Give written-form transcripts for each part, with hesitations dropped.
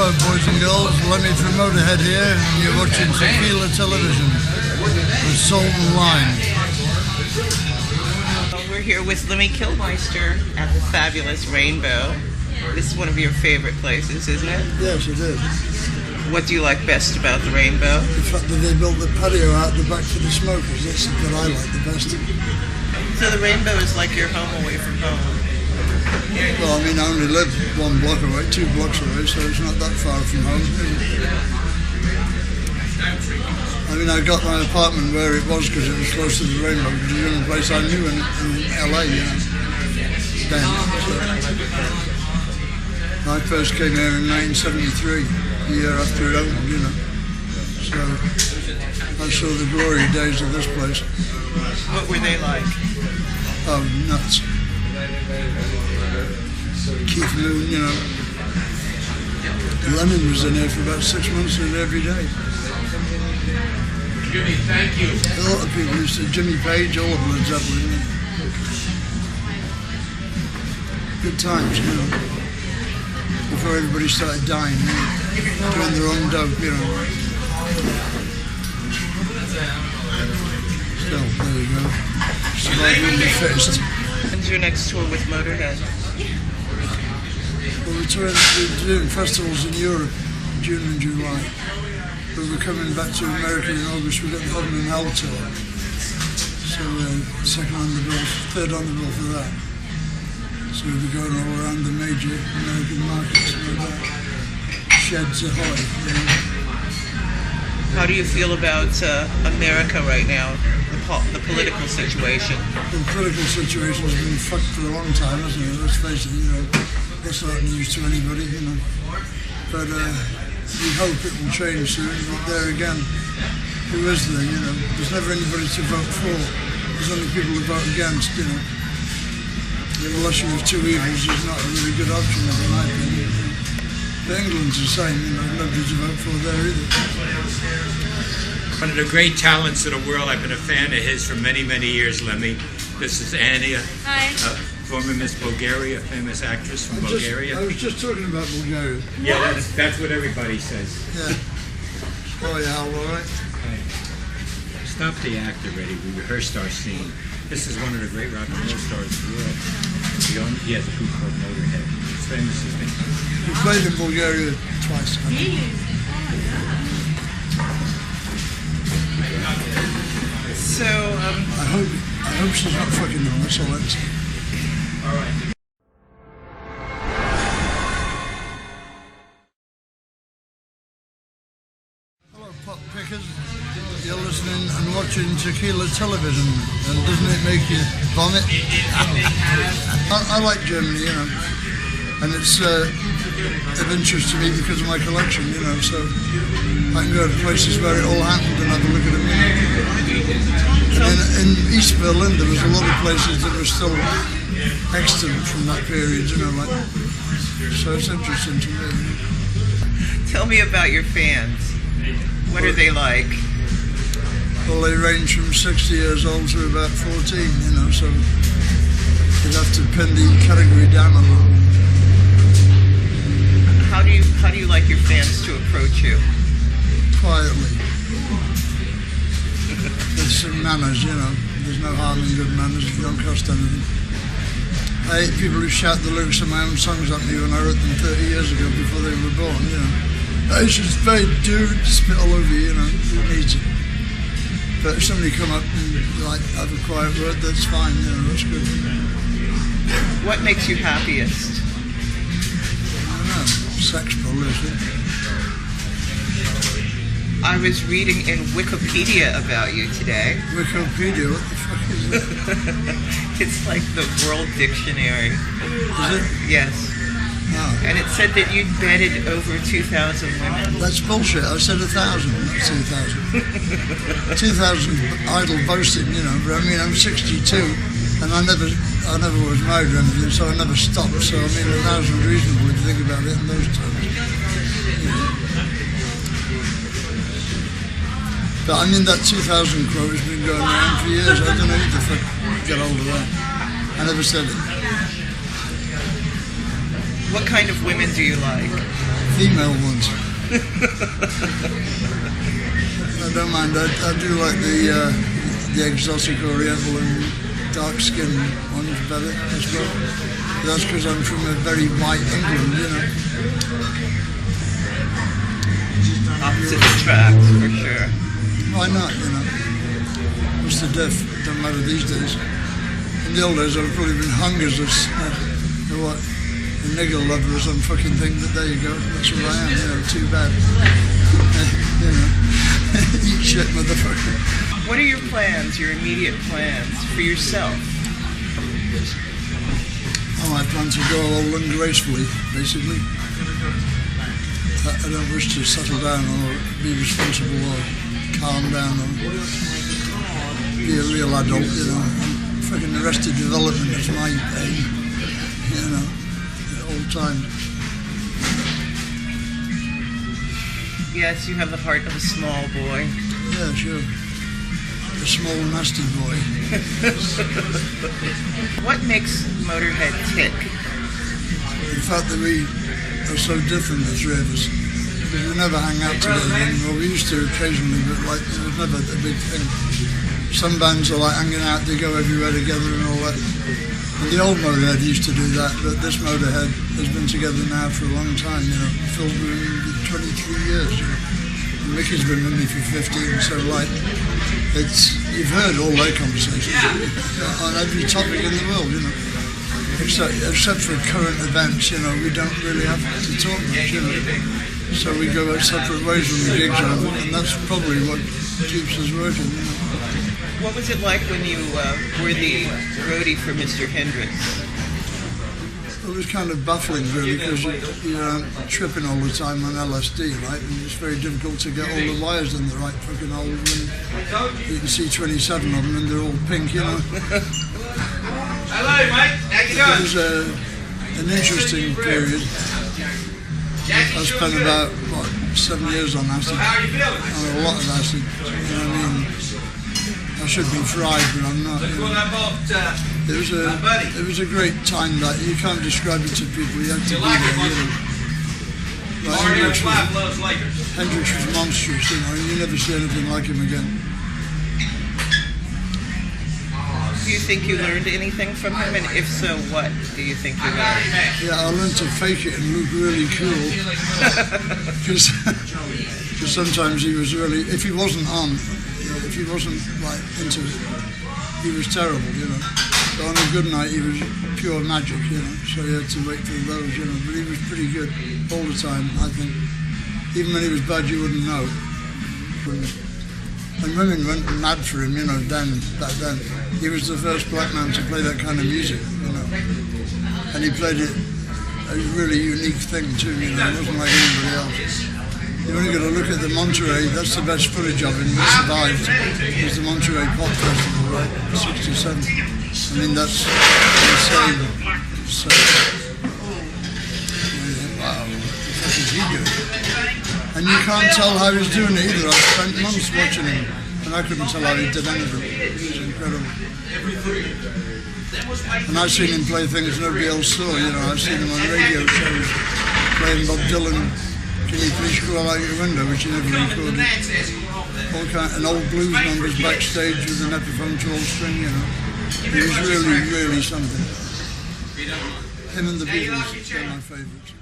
Hello boys and girls, Lemmy from Motorhead here, and you're watching Tequila Television with Salt and Lime. We're here with Lemmy Kilmister at the fabulous Rainbow. This is one of your favorite places, isn't it? Yes, it is. What do you like best about the Rainbow? The fact that they built the patio out the back for the smokers, that's what I like the best. So the Rainbow is like your home away from home. Well, I mean, I only live 1 block away, 2 blocks away, so it's not that far from home. I mean, I got my apartment where it was because it was close to the Rainbow, because it was the only place I knew in LA, you know. Then, so. I first came here in 1973, the year after it opened, you know. So I saw the glory days of this place. What were they like? Oh, nuts. Keith Moon, you know. Lennon was in here for about 6 months and every day. Jimmy, thank you. A lot of people used to, Jimmy Page, all of Led Zeppelin. Good times, you know. Before everybody started dying, you know, doing their own dope, you know. Still, there you go. Surviving the fittest. When's your next tour with Motorhead? Well, we're doing festivals in Europe, June and July. But we're coming back to America in August. We've got the Heaven and Hell tour. So second on the bill, third on the bill for that. So we'll be going all around the major American markets and all that. Sheds ahoy, you know. How do you feel about America right now, the political situation? The political situation has been fucked for a long time, hasn't it? Let's face it, you know. That's not news to anybody, you know. But we hope it will change soon. But there again, who is there, you know? There's never anybody to vote for. There's only people to vote against, you know. The election of two evils is not a really good option, in my opinion. But England's the same, you know, nobody to vote for there either. One of the great talents of the world. I've been a fan of his for many, many years, Lemmy. This is Annie. Hi. Former Miss Bulgaria, famous actress from Bulgaria. I was just talking about Bulgaria. Yeah, that's what everybody says. Yeah. Oh yeah, all right. Stop the act already. We rehearsed our scene. This is one of the great rock and roll stars of the world. He has a group called Motorhead. It's famous as me. We played in Bulgaria twice. So, I hope she's not fucking them, that's all I'm saying. All right. Hello, pop pickers. You're listening and watching Tequila Television, and doesn't it make you vomit? I like Germany, you know, and it's of interest to me because of my collection, you know, so I can go to places where it all happened and have a look at them, you know. And in East Berlin, there was a lot of places that were still extant from that period, you know, like, so it's interesting to me. tell me about your fans. What are they like? Well, they range from 60 years old to about 14, you know, so you'd have to pin the category down a little. How do you like your fans to approach you? Quietly. With some manners, you know. There's no harm in good manners if you don't cost anything. I hate people who shout the lyrics of my own songs at me when I wrote them 30 years ago before they were born, you know. I should spade, dude, spit all over you, you know, who needs it? But if somebody come up and like have a quiet word, that's fine, you know, that's good. What makes you happiest? I don't know, sex probably. I was reading in Wikipedia about you today. Wikipedia, what the fuck is that? It's like the World Dictionary. Is it? Yes. Oh. And it said that you'd bedded over 2,000 women. That's bullshit. I said 1,000, not 2,000. 2,000 idle boasting, you know. But I mean, I'm 62, and I never was married or anything, so I never stopped. So I mean, 1,000 reasonable if you think about it in those terms. You know. But I mean, that 2,000 quote has been going around for years. I don't know who the fuck get hold of that. I never said it. What kind of women do you like? female ones. I don't mind. I do like the exotic oriental and dark skinned ones better as well. That's because I'm from a very white England, you know. Opposite attracts, for sure. Why not, you know? What's the diff? It don't matter these days. In the old days, I'd probably been hung as a nigger lover or some fucking thing, but there you go. That's what I am, you know, too bad. You know, eat shit, motherfucker. What are your plans, your immediate plans for yourself? Oh, I plan to go all ungracefully, basically. I don't wish to settle down or be responsible or calm down or be a real adult, you know. Fucking arrested development is my aim, you know, at all times. Yes, you have the heart of a small boy. Yeah, sure. A small, nasty boy. What makes Motorhead tick? The fact that we are so different, the three of us. Because we never hang out together anymore. We used to occasionally, but like, it was never a big thing. Some bands are like hanging out, they go everywhere together and all that. And the old Motorhead used to do that, but this Motorhead has been together now for a long time, you know. Phil's been with 23 years, you know. And Mickey's been with me for 15, so like, you've heard all their conversations on every topic in the world, you know. Except for current events, you know, we don't really have to talk much, you know. So we go our separate ways when the gigs are over, and that's probably what keeps us working, you know. What was it like when you were the roadie for Mr. Hendrix? It was kind of baffling, really, because you're tripping all the time on LSD, right? And it's very difficult to get all the wires in the right fucking hole. And you can see 27 of them, and they're all pink, you know. Hello, mate. How you doing? It was an interesting period. I spent about, 7 years on acid. How are you feeling? On a lot of acid. You know what I mean? I should be fried, but I'm not. You know. It was a great time. That you can't describe it to people. You have to be there. You know. Like Hendrix was monstrous. You know, you never see anything like him again. Do you think you learned anything from him, and if so, what do you think you learned? Yeah, I learned to fake it and look really cool. Because sometimes he was really, if he wasn't on, if he wasn't like into it, he was terrible, you know. But on a good night, he was pure magic, you know. So you had to wait for those, you know. But he was pretty good all the time, I think. Even when he was bad, you wouldn't know. And women went mad for him, you know, back then. He was the first black man to play that kind of music, you know. And he played it a really unique thing too, you know. It wasn't like anybody else. You only got to look at the Monterey, that's the best footage of him that survived. It was the Monterey Pop Festival, right, 67. I mean, that's insane. So, wow, what the fuck is he doing? And you can't tell how he's doing it either. I spent months watching him, and I couldn't tell how he did anything. It was incredible. And I've seen him play things nobody else saw, you know. I've seen him on radio shows playing Bob Dylan, Can You Please Crawl Out Your Window, which he never recorded. All kind and old blues numbers backstage with an Epiphone 12-string, you know. He was really, really something. Him and the Beatles, they're my favourites.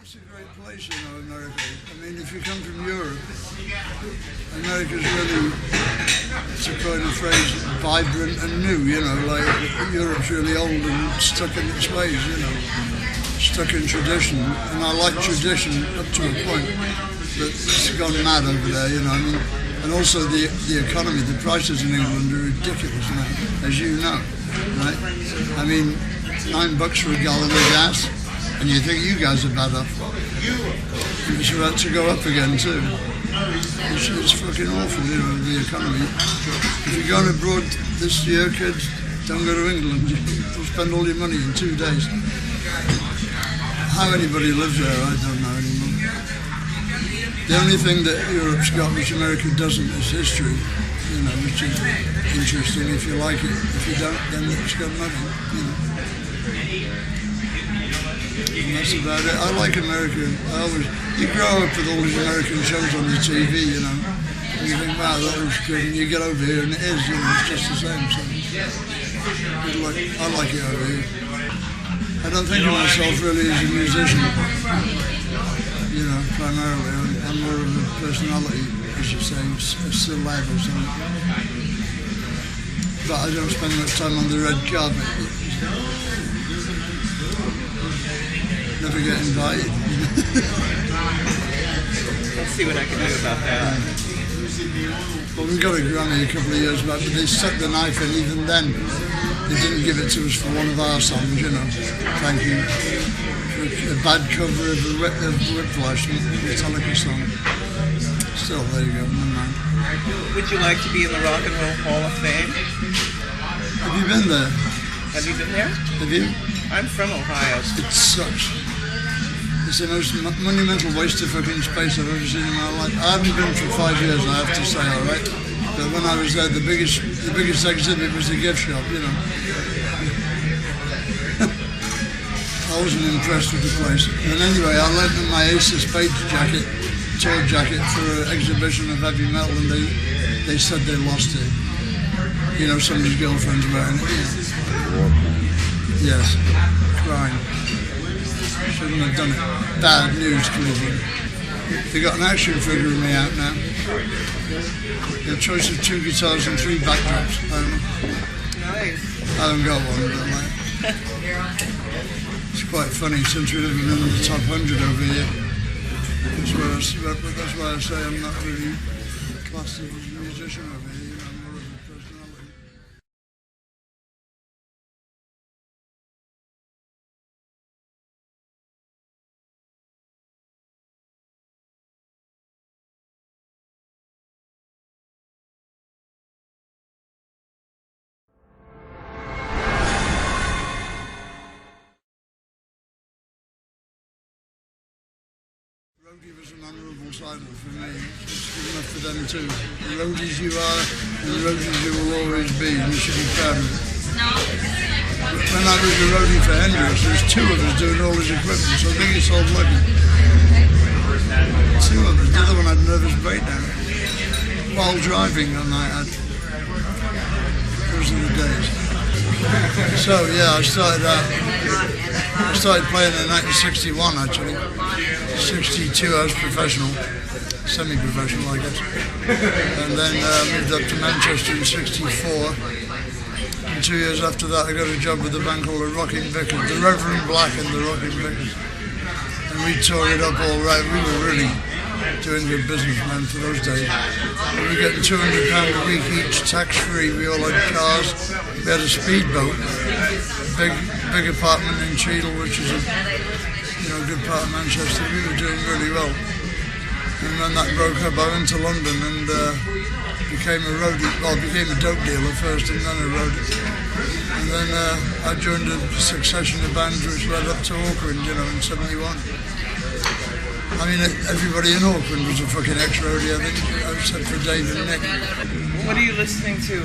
It's a great place, you know, America. I mean, if you come from Europe, America's really, to coin a phrase, vibrant and new, you know, like Europe's really old and stuck in its ways, you know, stuck in tradition. And I like tradition up to a point, but it's gone mad over there, you know, I mean, and also the economy, the prices in England are ridiculous now, as you know, right? I mean, $9 for a gallon of gas. And you think you guys are bad off. It's about to go up again too. It's fucking awful, you know, the economy. If you're going abroad this year, kids, don't go to England. You'll spend all your money in 2 days. How anybody lives there, I don't know anymore. The only thing that Europe's got which America doesn't is history, you know, which is interesting if you like it. If you don't, then it's got nothing, you know. And that's about it. I like America. You grow up with all these American shows on the TV, you know, and you think, wow, that looks good, and you get over here and it is, you know, it's just the same. So I like it over here. I don't think of myself really as a musician, you know, primarily. I'm more of a personality, as you say, a celeb or something. But I don't spend much time on the red carpet. Never get invited. Let's see what I can do about that. Well, we got a Grammy a couple of years back, but they stuck the knife in. Even then, they didn't give it to us for one of our songs, you know. Thank you. For a bad cover of Whiplash, Metallica song. Still, there you go, never mind. Would you like to be in the Rock and Roll Hall of Fame? Have you been there? Have you been there? Have you? I'm from Ohio. It sucks. It's the most monumental waste of fucking space I've ever seen in my life. I haven't been for 5 years, I have to say, all right? But when I was there, the biggest exhibit was the gift shop, you know. I wasn't impressed with the place. And anyway, I lent them my Ace of Spades jacket, tour jacket, for an exhibition of heavy metal, and they said they lost it. You know, somebody's girlfriend's wearing it. Yes, crying. Shouldn't have done it. Bad news, Cleveland. They got an action figure of me out now. A choice of 2 guitars and 3 backdrops. Nice. I haven't got one, but like, it's quite funny since we've been in the top 100 over here. That's why I say I'm not really classed as a musician over here. You know, I'm more of a personality. Roadie was an honourable title for me. It's good enough for them too. The roadies you are, and the roadies you will always be, and you should be proud of it. When I was a roadie for Hendrix, there's 2 of us doing all his equipment, so I think he sold lucky. 2 of us. The other one had a nervous breakdown while driving on night out. Those are the days. So yeah, I started playing in 1961 actually. 62 I was professional, semi-professional I guess. And then moved up to Manchester in 64. And 2 years after that I got a job with a band called the Rocking Vickers, the Reverend Black and the Rocking Vickers. And we tore it up all right. We were really doing good business, man, for those days. We were getting £200 a week each, tax-free. We all had cars. We had a speedboat, big apartment in Cheadle, which is a good part of Manchester. We were doing really well. And when that broke up, I went to London and became a roadie. Well, I became a dope dealer first and then a roadie. And then I joined a succession of bands which led up to Auckland, you know, in 71. I mean, everybody in Auckland was a fucking ex-roadie, I think, except for Dave and Nick. What are you listening to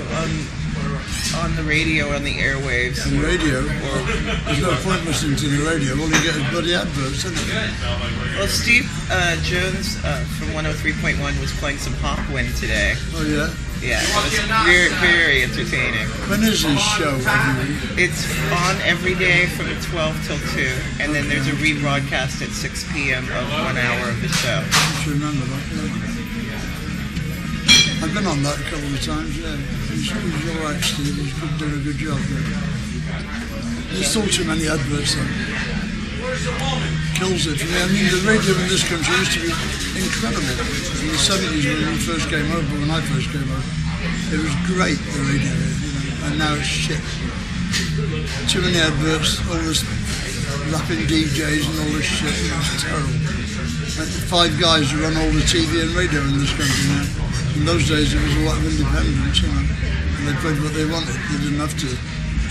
on the radio, on the airwaves? On the radio? Well, there's no point listening to the radio. All you get is bloody adverts, isn't it? Well, Steve Jones from 103.1 was playing some Hawkwind today. Oh, yeah? Yeah, it was very, very entertaining. When is his show? It's on every day from 12 till 2, and then there's a rebroadcast at 6 p.m. of 1 hour of the show. I should remember that, yeah. I've been on that a couple of times, yeah. He's all right, Steve. He's doing a good job. Yeah. There's still too many adverts, though. Kills it for me. I mean, the radio in this country used to be incredible. In the 70s when we first came over, when I first came over, it was great, the radio, you know, and now it's shit. Too many adverts, all this rapping DJs and all this shit, it's terrible. like the 5 guys who run all the TV and radio in this country now. In those days, there was a lot of independence, you know, and they played what they wanted. They didn't have to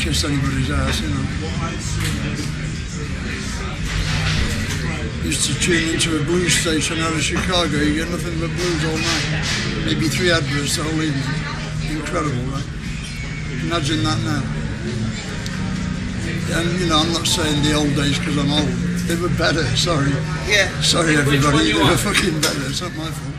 kiss anybody's ass, you know. Used to tune into a blues station out of Chicago. You get nothing but blues all night. Maybe 3 adverts the whole evening. Incredible, right? Imagine that now. And, you know, I'm not saying the old days because I'm old. They were better, sorry. Yeah. Sorry, everybody. They were fucking better. It's not my fault.